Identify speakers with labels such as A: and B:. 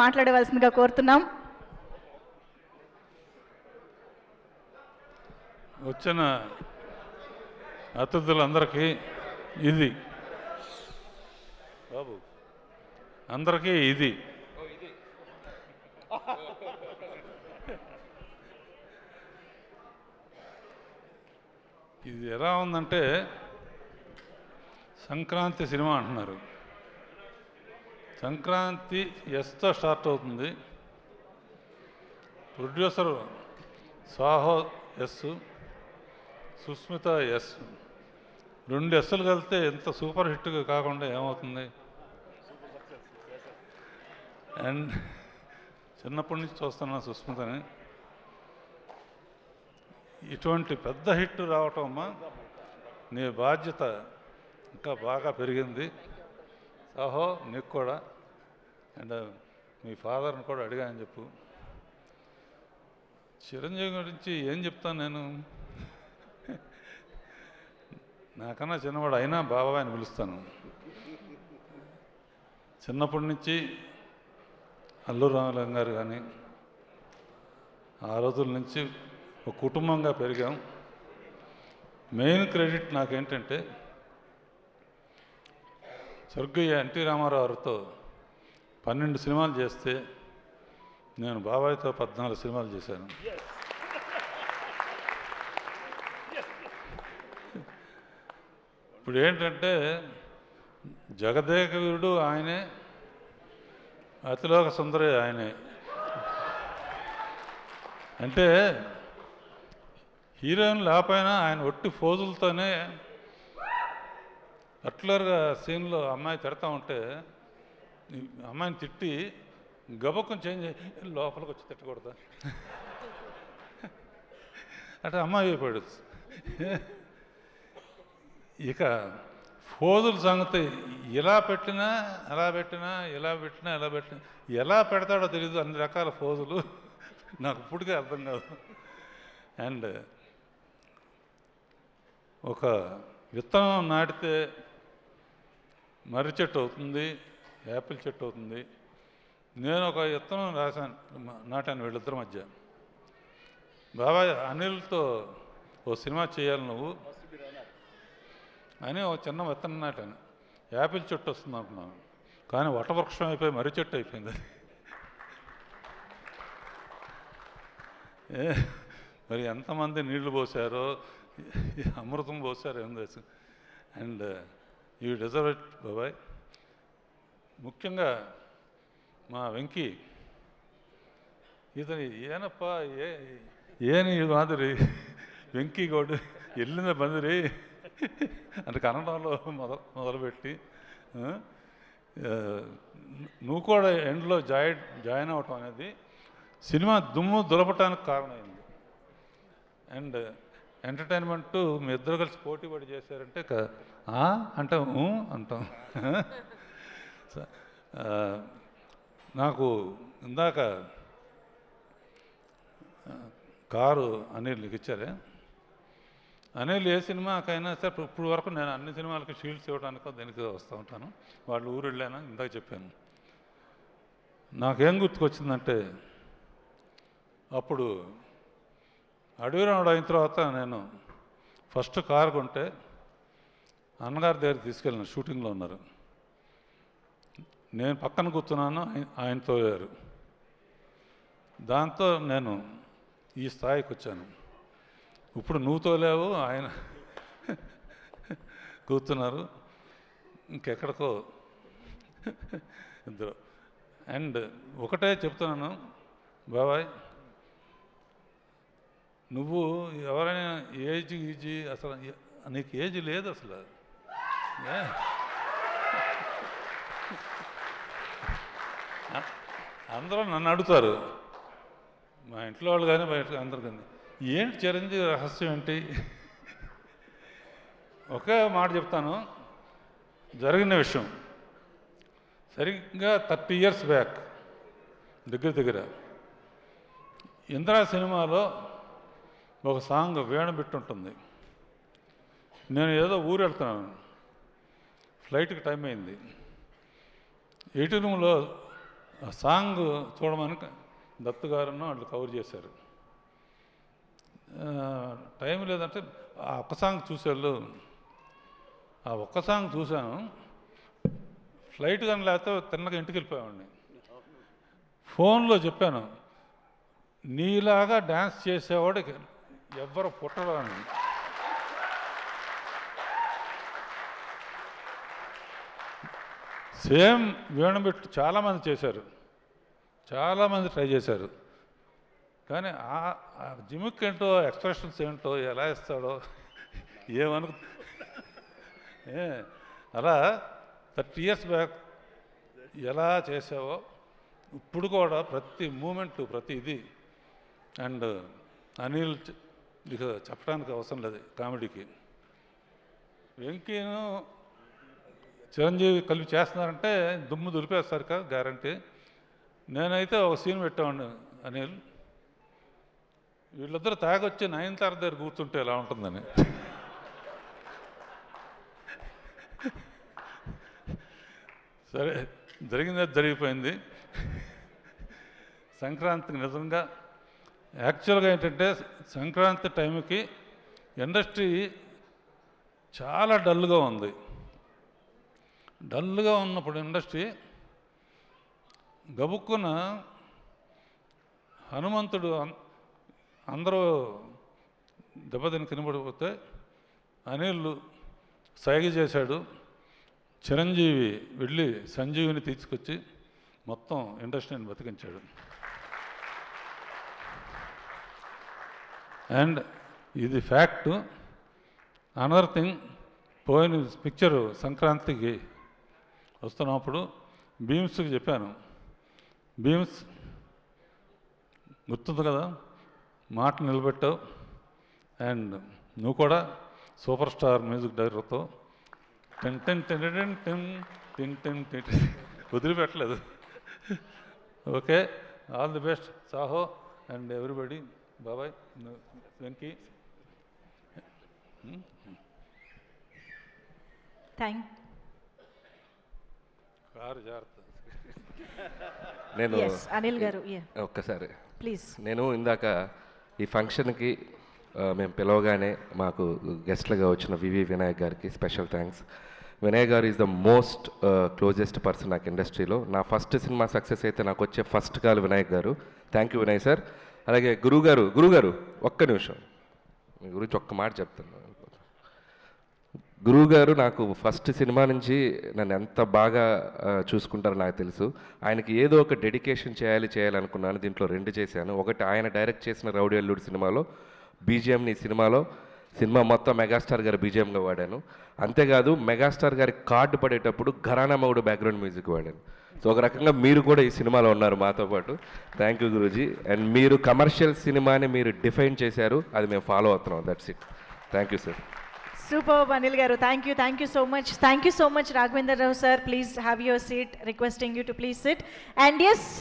A: మాట్లాడవలసిందిగా కోరుతున్నాం.
B: వచ్చిన అతిథులందరికీ ఇది బాబు అందరికీ ఇది ఇది ఎలా ఉందంటే సంక్రాంతి సినిమా అంటున్నారు. సంక్రాంతి ఎస్తో స్టార్ట్ అవుతుంది. Producer Sahu S, Sushmita S, 2 ఎస్సులు కలిస్తే ఎంత సూపర్ హిట్గా కాకుండా ఏమవుతుంది? అండ్ చిన్నప్పటి నుంచి చూస్తున్నా సుస్మితని. ఇటువంటి పెద్ద హిట్ రావటం అమ్మా నీ బాధ్యత ఇంకా బాగా పెరిగింది. సాహో నీకు కూడా, అండ్ మీ ఫాదర్ని కూడా అడిగా అని చెప్పు. చిరంజీవి గురించి ఏం చెప్తాను నేను? నాకన్నా చిన్నవాడు అయినా బాబాయ్ అని పిలుస్తాను. చిన్నప్పటి నుంచి అల్లు రామలింగ గారు కానీ ఆ రోజుల నుంచి ఒక కుటుంబంగా పెరిగాం. మెయిన్ క్రెడిట్ నాకేంటంటే స్వర్గీయ ఎన్టీ రామారావు గారితో 12 సినిమాలు చేస్తే నేను బాబాయ్తో 14 సినిమాలు చేశాను. ఇప్పుడు ఏంటంటే జగదేకవీరుడు ఆయనే, అతిలోక సుందరి ఆయనే. అంటే హీరోయిన్ లేకపోయినా ఆయన ఒట్టి ఫోజులతోనే పర్టికులర్గా సీన్లో అమ్మాయి తిడతా ఉంటే అమ్మాయిని తిట్టి గబక్కం చేంజ్ లోపలికి వచ్చి తిట్టకూడదా అంటే అమ్మాయి అయిపోయాడు. ఇక ఫోజుల సంగతి ఇలా పెట్టినా అలా పెట్టినా, ఇలా పెట్టినా ఎలా పెట్టినా, ఎలా పెడతాడో తెలీదు. అన్ని రకాల ఫోజులు నాకు ఇప్పటికే అర్థం కాదు. అండ్ ఒక విత్తనం నాటితే మర్రి చెట్టు అవుతుంది, యాపిల్ చెట్టు అవుతుంది. నేను ఒక విత్తనం నాటాను వీళ్ళిద్దరి మధ్య. బాబాయ్ అనిల్తో ఓ సినిమా చేయాలి నువ్వు అని ఒక చిన్న విత్తనం నాటాను. యాపిల్ చెట్టు వస్తుంది అనుకున్నాను, కానీ వటవృక్షం అయిపోయి మర్రి చెట్టు అయిపోయింది. మరి ఎంతమంది నీళ్లు పోసారో, అమృతం పోసారో ఏం తెలుసు. అండ్ యూ డిజర్వ్ ఇట్ బాబాయ్. ముఖ్యంగా మా వెంకీ, ఇతని ಏನಪ್ಪ ಏನು ಇದು మాదిరి వెంకీ గౌడు వెళ్ళింద బందిరి అంటే కన్నడంలో మొదలుపెట్టి నువ్వు కూడా ఎండ్లో జాయిన్ అవ్వటం అనేది సినిమా దుమ్ము దులపటానికి కారణమైంది. అండ్ ఎంటర్టైన్మెంటు మీ ఇద్దరు కలిసి పోటీ పడి చేశారంటే అంటాం అంటాం. నాకు ఇందాక కారు అనిల్ నీకు ఇచ్చారే. అనిల్ ఏ సినిమాకైనా సరే ఇప్పుడు వరకు నేను అన్ని సినిమాలకి షీల్డ్స్ ఇవ్వడానికో దేనికి వస్తూ ఉంటాను. వాళ్ళు ఊరు వెళ్ళాను ఇందాక చెప్పాను. నాకేం గుర్తుకొచ్చిందంటే అప్పుడు అడవిరాముడు అయిన తర్వాత నేను ఫస్ట్ కారు కొంటే అన్నగారి దగ్గర తీసుకెళ్ళిన, షూటింగ్లో ఉన్నారు. నేను పక్కన కూర్చున్నాను, ఆయన తోలారు. దాంతో నేను ఈ స్థాయికి వచ్చాను. ఇప్పుడు నువ్వు తోలేవు, ఆయన కూర్చున్నారు, ఇంకెక్కడికో ఇద్దరు. అండ్ ఒకటే చెప్తున్నాను బాబాయ్, నువ్వు ఎవరైనా ఏజ్ అసలు నీకు ఏజ్ లేదు అసలు. అందరూ నన్ను అడుగుతారు, మా ఇంట్లో వాళ్ళు కానీ బయట అందరు కానీ, ఏంటి చిరంజీవి రహస్యం ఏంటి? ఒకే మాట చెప్తాను, జరిగిన విషయం. సరిగ్గా 30 years బ్యాక్ దగ్గర ఇందిరా సినిమాలో ఒక సాంగ్ వేణు బిట్టుంటుంది. నేను ఏదో ఊరు వెళ్తున్నాను, ఫ్లైట్కి టైం అయింది. ఎయిటింగ్ రూమ్లో ఆ సాంగ్ చూడమని దత్తు గారును వాళ్ళు కవర్ చేశారు. టైం లేదంటే ఆ ఒక్క సాంగ్ చూసేవాళ్ళు. ఆ ఒక్క సాంగ్ చూశాను. ఫ్లైట్ కానీ లేకపోతే తిన్నగా ఇంటికి వెళ్ళిపోయామండి. ఫోన్లో చెప్పాను, నీలాగా డ్యాన్స్ చేసేవాడు ఎవ్వరు పుట్టరు అని. సేమ్ వీణబెట్టు చాలామంది చేశారు, చాలామంది ట్రై చేశారు. కానీ ఆ జిమిక్ ఏంటో, ఎక్స్ప్రెషన్స్ ఏంటో, ఎలా ఇస్తాడో ఏమను. అలా 30 years బ్యాక్ ఎలా చేసావో ఇప్పుడు కూడా ప్రతి మూమెంటు, ప్రతి ఇది. అండ్ అనిల్ ఇక చెప్పడానికి అవసరం లేదు కామెడీకి. వెంకీను చిరంజీవి కలిపి చేస్తున్నారంటే దుమ్ము దులిపేస్తారు కదా, గ్యారంటీ. నేనైతే ఒక సీన్ పెట్టామండి అనిల్, వీళ్ళిద్దరు తాగొచ్చి నయనతార దగ్గర కూర్చుంటే ఎలా ఉంటుందని. సరే, జరిగింది జరిగిపోయింది. సంక్రాంతికి నిజంగా యాక్చువల్గా ఏంటంటే సంక్రాంతి టైంకి ఇండస్ట్రీ చాలా డల్గా ఉంది. డల్గా ఉన్నప్పుడు ఇండస్ట్రీ గబుక్కున హనుమంతుడు అందరూ దెబ్బతిని కనబడిపోతే అనిల్ సైగ చేశాడు. చిరంజీవి వెళ్ళి సంజీవిని తీసుకొచ్చి మొత్తం ఇండస్ట్రీని బతికించాడు. అండ్ ఇది ఫ్యాక్టు. అనదర్ థింగ్, పోయిన పిక్చరు సంక్రాంతికి వస్తున్నప్పుడు భీమ్స్కి చెప్పాను, భీమ్స్ గుర్తుంది కదా, మాట నిలబెట్టావు. అండ్ నువ్వు కూడా సూపర్ స్టార్ మ్యూజిక్ డైరెక్టర్తో ten ten ten ten ten ten ten ten వదిలిపెట్టలేదు. Okay, all the best Saaho and everybody. బాబాయ్, వెంకీ. కారు జాగ్రత్త.
A: నేను
C: అనిల్ గారు
A: ఒక్కసారి
C: ప్లీజ్.
A: నేను ఇందాక ఈ ఫంక్షన్కి మేము పిలవగానే మాకు గెస్ట్లుగా వచ్చిన వివి వినాయక్ గారికి స్పెషల్ థ్యాంక్స్. వినాయక్ గారు is the most closest person నాకు ఇండస్ట్రీలో. నా ఫస్ట్ సినిమా సక్సెస్ అయితే నాకు వచ్చే ఫస్ట్ కాల్ వినాయక్ గారు. Thank you Vinayak sir. అలాగే గురుగారు ఒక్క నిమిషం మీ గురించి ఒక్క మాట చెప్తాను. గురువుగారు నాకు ఫస్ట్ సినిమా నుంచి నన్ను ఎంత బాగా చూసుకుంటారో నాకు తెలుసు. ఆయనకి ఏదో ఒక డెడికేషన్ చేయాలనుకున్నాను. దీంట్లో 2 చేశాను. ఒకటి ఆయన డైరెక్ట్ చేసిన రౌడీ అల్లుడు సినిమాలో బీజిఎంని సినిమా మొత్తం మెగాస్టార్ గారి బీజిఎంగా వాడాను. అంతేకాదు మెగాస్టార్ గారి కార్డు పడేటప్పుడు ఘరానా మౌడు బ్యాక్గ్రౌండ్ మ్యూజిక్ వాడాను. సో ఒక రకంగా మీరు కూడా ఈ సినిమాలో ఉన్నారు మాతో పాటు. Thank you Guruji. అండ్ మీరు కమర్షియల్ సినిమాని మీరు డిఫైన్ చేశారు, అది మేము ఫాలో అవుతున్నాం. That's it. Thank you sir.
C: Superb, Anil garu. Thank you so much. Thank you so much, Raghavendra Rao sir. Please have your seat. Requesting you to please sit. And yes.